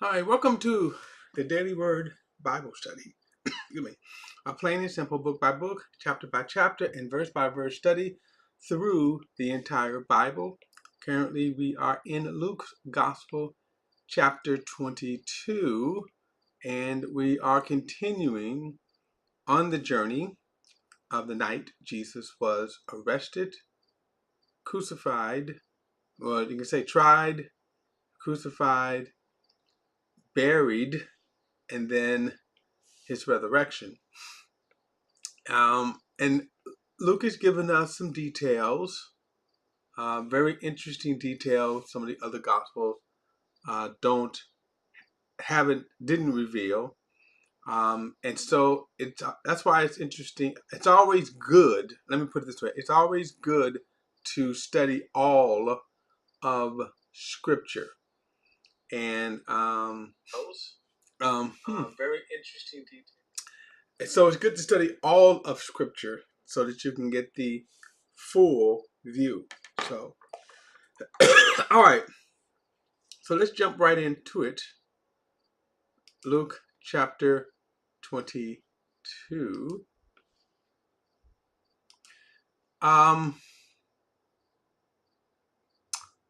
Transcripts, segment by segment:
Hi, welcome to the Daily Word Bible Study. Excuse me. A plain and simple book by book, chapter by chapter, and verse by verse study through the entire Bible. Currently, we are in Luke's Gospel, chapter 22, and we are continuing on the journey of the night Jesus was arrested, crucified, well, you can say tried, crucified, buried, and then his resurrection. And Luke has given us some details, very interesting details. Some of the other gospels don't didn't reveal, and so that's why it's interesting. It's always good. Let me put it this way: it's always good to study all of Scripture, and very interesting details. So it's good to study all of Scripture so that you can get the full view. So, all right. So let's jump right into it. Luke chapter 22.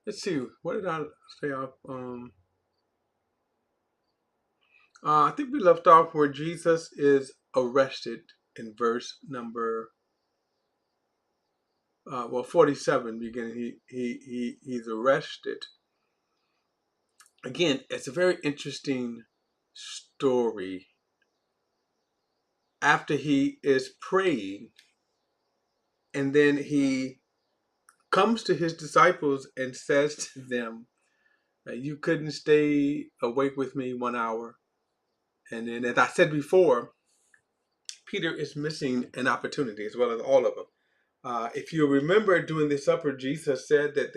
Let's see. What did I say off? I think we left off where Jesus is arrested in verse number 47. Beginning, he's arrested. Again, it's a very interesting story. After he is praying, and then he comes to his disciples and says to them, you couldn't stay awake with me 1 hour. And then, as I said before, Peter is missing an opportunity as well as all of them. If you remember during the supper, Jesus said that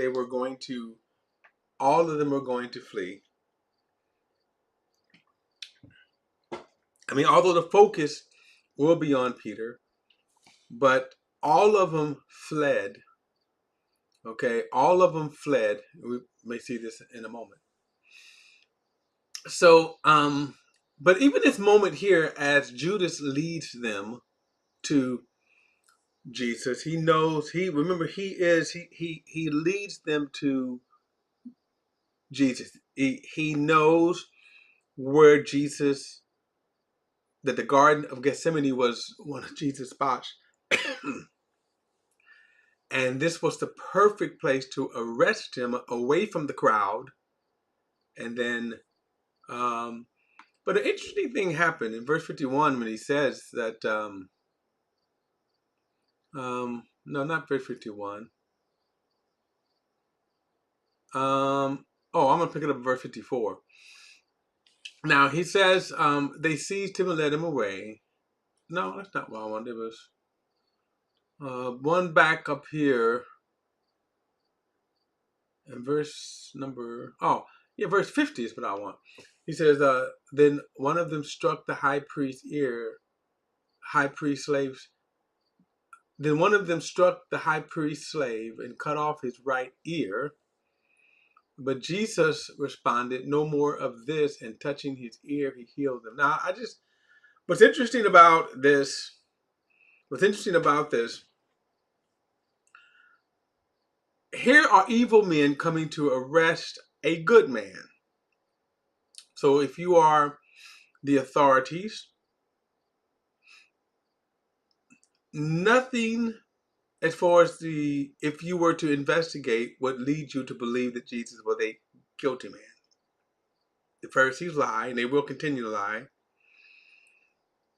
all of them were going to flee. I mean, although the focus will be on Peter, but all of them fled. Okay, all of them fled. We may see this in a moment. So, but even this moment here, as Judas leads them to Jesus, he knows he leads them to Jesus. He knows where Jesus, that the Garden of Gethsemane was one of Jesus' spots. And this was the perfect place to arrest him away from the crowd. And then, but an interesting thing happened in verse 51 when he says that, no, not verse 51. I'm going to pick it up in verse 54. Now, he says, they seized him and led him away. No, that's not what I wanted. It was one back up here. And verse 50 is what I want. He says, then one of them struck the high priest's ear. Then one of them struck the high priest's slave and cut off his right ear. But Jesus responded, no more of this, and touching his ear, he healed them. Now, what's interesting about this, here are evil men coming to arrest a good man. So if you are the authorities, nothing as far as if you were to investigate, would lead you to believe that Jesus was a guilty man. The Pharisees lie, and they will continue to lie.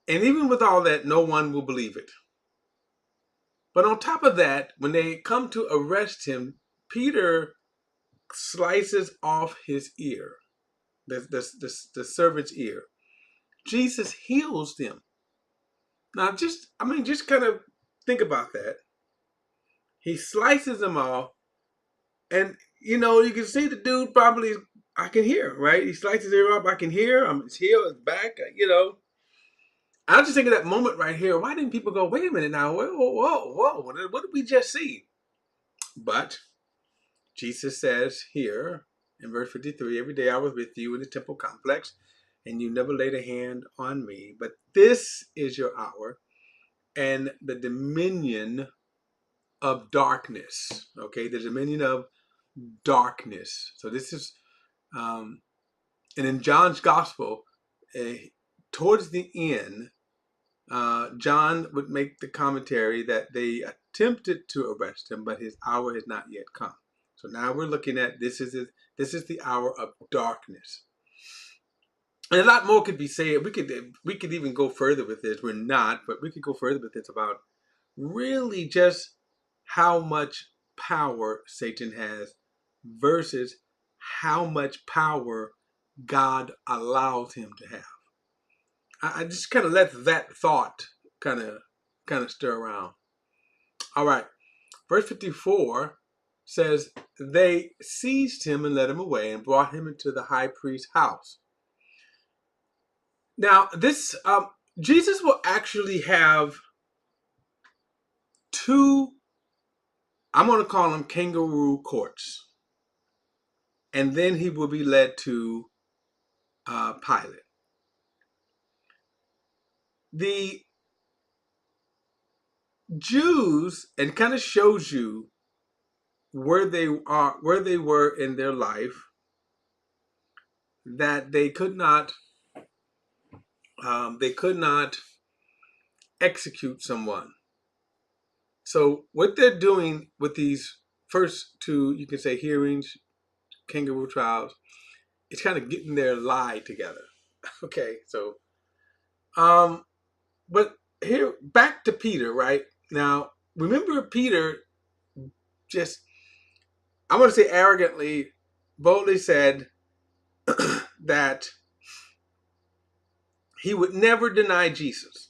And even with all that, no one will believe it. But on top of that, when they come to arrest him, Peter slices off his ear, the servant's ear. Jesus heals them. Now, just kind of think about that. He slices them off, and you can see the dude probably, I can hear, right? He slices his ear up, I can hear his heel, his back, I was just thinking that moment right here. Why didn't people go, wait a minute now, whoa, what did we just see? But Jesus says here, In verse 53, every day I was with you in the temple complex, and you never laid a hand on me. But this is your hour and the dominion of darkness. Okay, the dominion of darkness. So this is, and in John's gospel, uh, towards the end, John would make the commentary that they attempted to arrest him, but his hour has not yet come. So now we're looking at this is the hour of darkness. And a lot more could be said. We could even go further with this. We're not, but we could go further with this about really just how much power Satan has versus how much power God allows him to have. I just kind of let that thought kind of stir around. All right, verse 54 says they seized him and led him away and brought him into the high priest's house. Now, this Jesus will actually have two, I'm going to call them kangaroo courts, and then he will be led to Pilate. The Jews, and kind of shows you where they were in their life, that they could not execute someone. So what they're doing with these first two, you can say, hearings, kangaroo trials, it's kind of getting their lie together. Okay, so but here back to Peter, right? Now, remember Peter just, I want to say arrogantly, boldly said that he would never deny Jesus.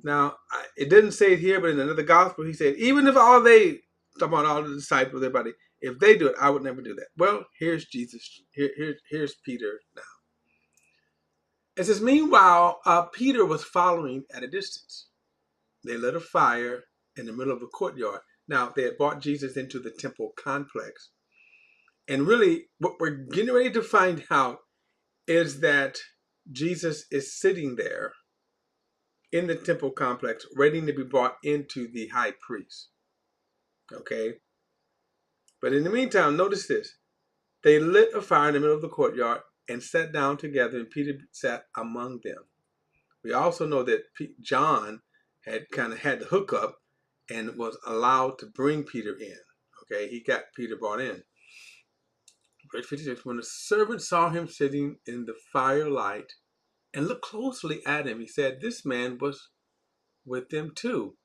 Now, it didn't say it here, but in another gospel, he said, even if talking about all the disciples, everybody, if they do it, I would never do that. Well, here's Jesus. Here's Peter now. It says, meanwhile, Peter was following at a distance. They lit a fire in the middle of the courtyard. Now, they had brought Jesus into the temple complex. And really, what we're getting ready to find out is that Jesus is sitting there in the temple complex, ready to be brought into the high priest. Okay? But in the meantime, notice this. They lit a fire in the middle of the courtyard and sat down together, and Peter sat among them. We also know that John had kind of had the hookup and was allowed to bring Peter in. Okay? He got Peter brought in. Verse 56, when the servant saw him sitting in the firelight and looked closely at him, he said, this man was with them too.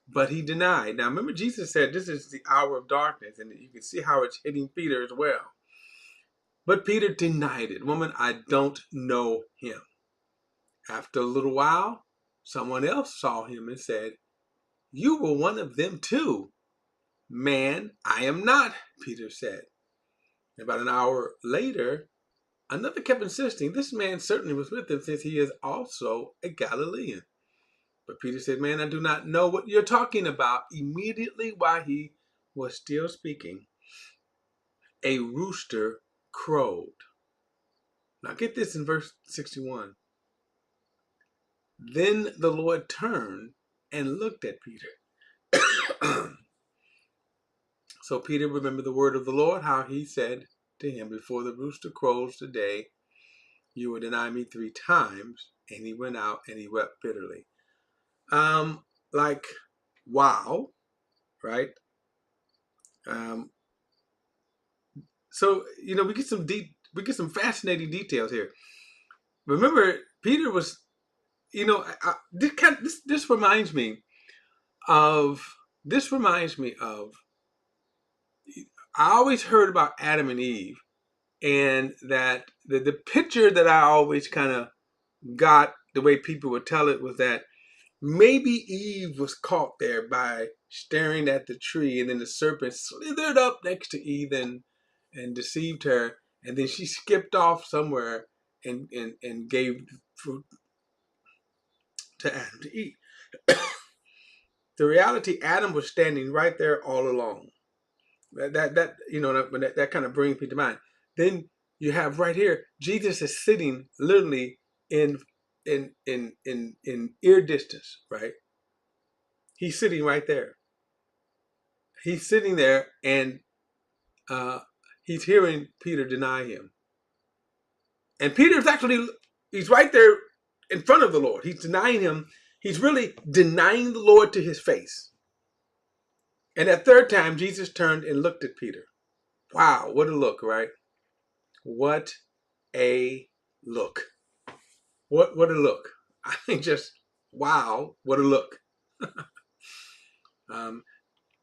But he denied. Now remember, Jesus said this is the hour of darkness, and you can see how it's hitting Peter as well. But Peter denied it. Woman, I don't know him. After a little while, someone else saw him and said, you were one of them too. Man, I am not, Peter said. About an hour later, another kept insisting, this man certainly was with them, since he is also a Galilean. But Peter said, man, I do not know what you're talking about. Immediately while he was still speaking, a rooster crowed. Now get this in verse 61. Then the Lord turned and looked at Peter. So Peter remembered the word of the Lord, how he said to him, before the rooster crows today, you will deny me 3 times. And he went out and he wept bitterly. Like, wow, right? So, we get some fascinating details here. Remember, Peter was, this reminds me of, I always heard about Adam and Eve, and that the picture that I always kind of got, the way people would tell it, was that maybe Eve was caught there by staring at the tree, and then the serpent slithered up next to Eve and deceived her, and then she skipped off somewhere and gave fruit to Adam to eat. The reality, Adam was standing right there all along. That kind of brings me to mind. Then you have right here, Jesus is sitting literally in ear distance, right? He's sitting right there. He's sitting there, and he's hearing Peter deny him. And Peter's actually, he's right there in front of the Lord. He's denying him. He's really denying the Lord to his face. And that third time, Jesus turned and looked at Peter. Wow, what a look, right? What a look. What a look. I mean, just wow, what a look. um,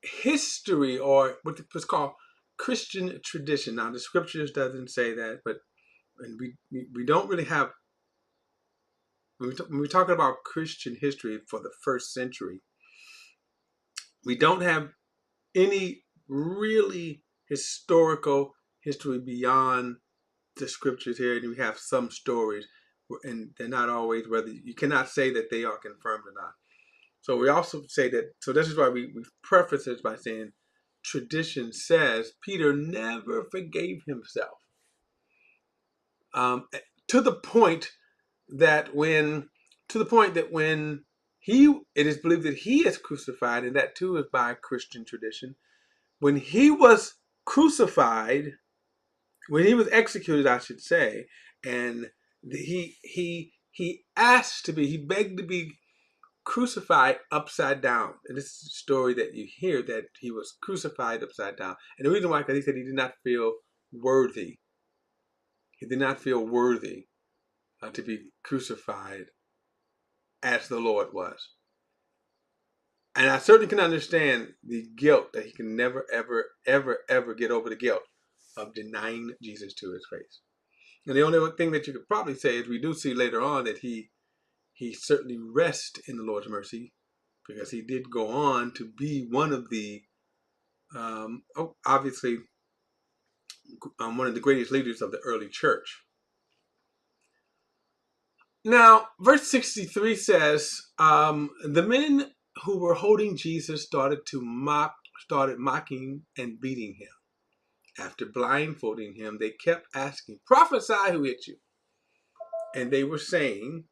History, or what's called Christian tradition. Now, the scriptures doesn't say that, but we don't really have, when we're talking about Christian history for the first century, we don't have any really historical history beyond the scriptures here, and we have some stories, and they're not always, whether you cannot say that they are confirmed or not. So we also say that, so this is why we preface this by saying tradition says Peter never forgave himself, to the point that when it is believed that he is crucified, and that too is by Christian tradition, when he was crucified, when he was executed, I should say, and he begged to be crucified upside down. And this is a story that you hear, that he was crucified upside down. And the reason why, because he said he did not feel worthy. He did not feel worthy to be crucified as the Lord was. And I certainly can understand the guilt that he can never, ever, ever, ever get over, the guilt of denying Jesus to his face. And the only thing that you could probably say is we do see later on that he certainly rests in the Lord's mercy, because he did go on to be one of the, obviously, one of the greatest leaders of the early church. Now, verse 63 says, the men who were holding Jesus started mocking and beating him. After blindfolding him, they kept asking, "Prophesy, who hit you?" And they were saying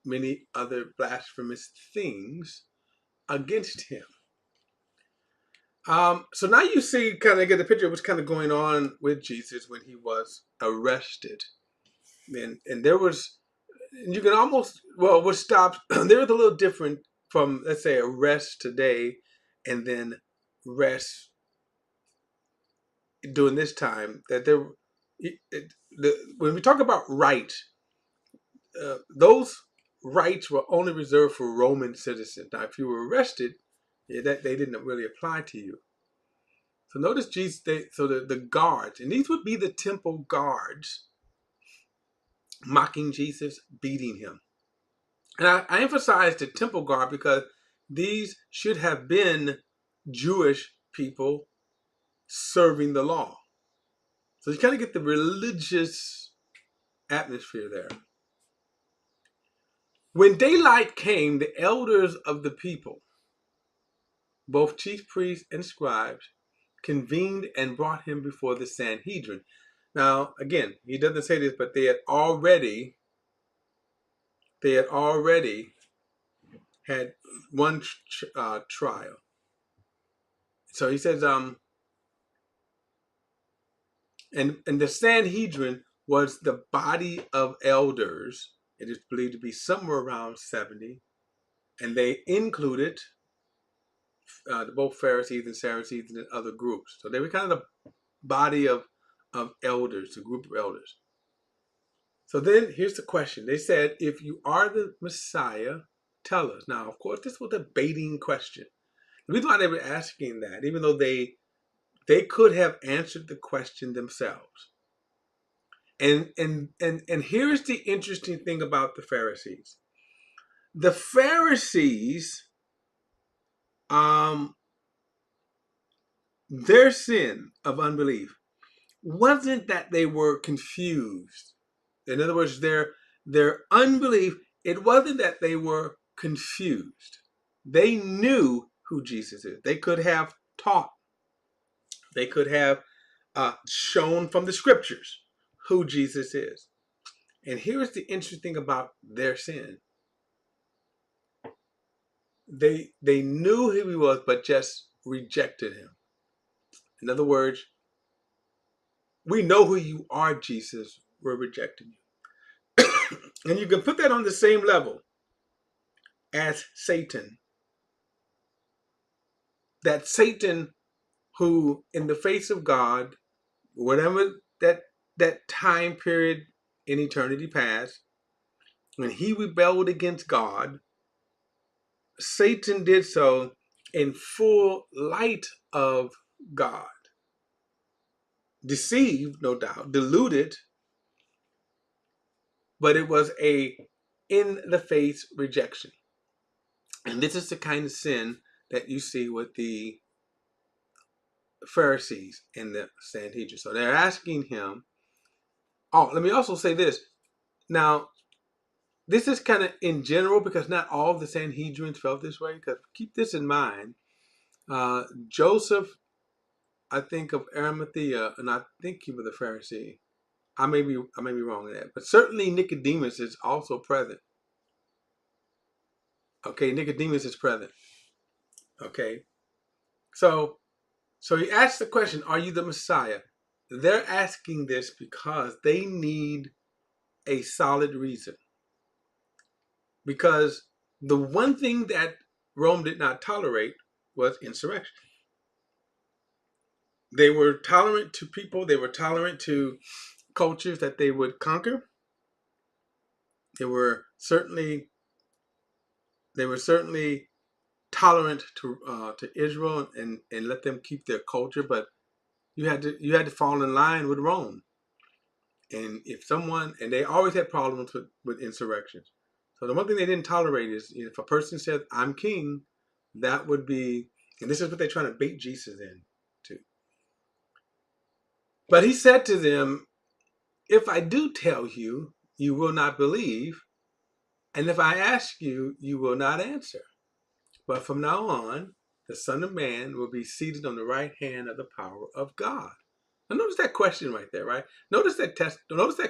many other blasphemous things against him. So now you see, kind of get the picture of what's kind of going on with Jesus when he was arrested. And there was, you can almost, well, what stops, there was a little different from, let's say, arrest today and then rest during this time. That when we talk about right, those rights were only reserved for Roman citizens. Now, if you were arrested, that they didn't really apply to you. So notice Jesus, the guards, and these would be the temple guards, mocking Jesus, beating him. And I emphasize the temple guard because these should have been Jewish people serving the law. So you kind of get the religious atmosphere there. When daylight came, the elders of the people, both chief priests and scribes, convened and brought him before the Sanhedrin. Now, again, he doesn't say this, but they had already had one trial. So he says, and the Sanhedrin was the body of elders. It is believed to be somewhere around 70, and they included both Pharisees and Sadducees and other groups. So they were kind of the body of elders, a group of elders. So then here's the question. They said, "If you are the Messiah, tell us." Now, of course, this was a baiting question. The reason why they were asking that, even though they could have answered the question themselves. And here's the interesting thing about the Pharisees. The Pharisees, their sin of unbelief wasn't that they were confused. In other words, their unbelief, it wasn't that they were confused. They knew who Jesus is. They could have taught. They could have shown from the scriptures who Jesus is. And here's the interesting thing about their sin. They knew who he was, but just rejected him. In other words, we know who you are, Jesus. We're rejecting you. And you can put that on the same level as Satan. That Satan who, in the face of God, whatever that time period in eternity past, when he rebelled against God, Satan did so in full light of God. Deceived, no doubt, deluded, but it was a in-the-face rejection. And this is the kind of sin that you see with the Pharisees and the Sanhedrin. So they're asking him. Oh, let me also say this. Now, this is kind of in general because not all of the Sanhedrins felt this way. Because keep this in mind. Joseph, I think of Arimathea, and I think he was a Pharisee. I may be wrong in that, but certainly Nicodemus is also present. Okay, Nicodemus is present. Okay, so he asks the question, "Are you the Messiah?" They're asking this because they need a solid reason. Because the one thing that Rome did not tolerate was insurrection. They were tolerant to people. They were tolerant to cultures that they would conquer. They were certainly tolerant to Israel and let them keep their culture, but you had to fall in line with Rome. And they always had problems with insurrections. So the one thing they didn't tolerate is, if a person says, "I'm king," that would be, and this is what they're trying to bait Jesus into. But he said to them, "If I do tell you, you will not believe. And if I ask you, you will not answer. But from now on, the Son of Man will be seated on the right hand of the power of God." Now notice that question right there, right? Notice that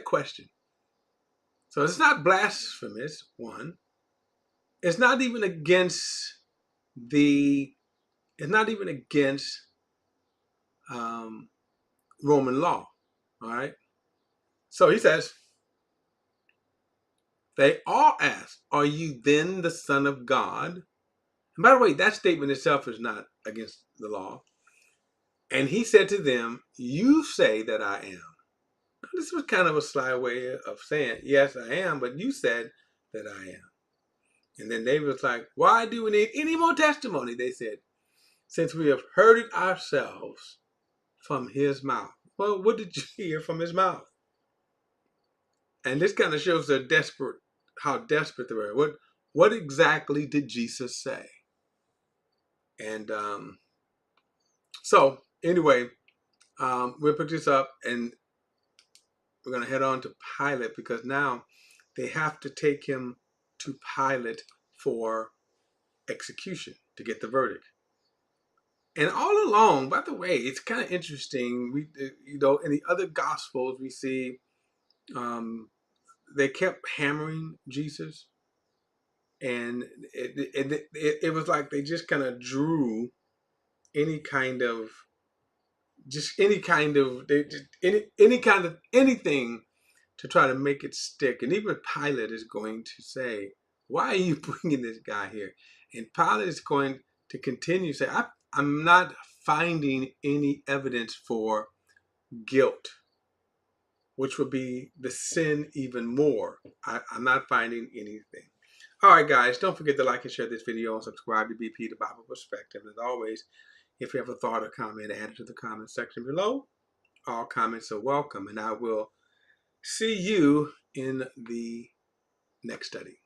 question. So it's not blasphemous, one. It's not even against Roman law. All right. So he says, they all ask, "Are you then the Son of God?" And by the way, that statement itself is not against the law. And he said to them, "You say that I am." Now, this was kind of a sly way of saying, "Yes, I am, but you said that I am." And then they was like, "Why do we need any more testimony?" They said, "Since we have heard it ourselves from his mouth." Well, what did you hear from his mouth? And this kind of shows how desperate they were. What exactly did Jesus say? And so anyway, we'll pick this up and we're going to head on to Pilate, because now they have to take him to Pilate for execution to get the verdict. And all along, by the way, it's kind of interesting. In the other Gospels, we see they kept hammering Jesus, and it was like they just kind of drew any kind of anything to try to make it stick. And even Pilate is going to say, "Why are you bringing this guy here?" And Pilate is going to continue to say, I'm not finding any evidence for guilt, which would be the sin even more. I'm not finding anything. All right, guys, don't forget to like and share this video and subscribe to BP, the Bible Perspective. As always, if you have a thought or comment, add it to the comment section below. All comments are welcome, and I will see you in the next study.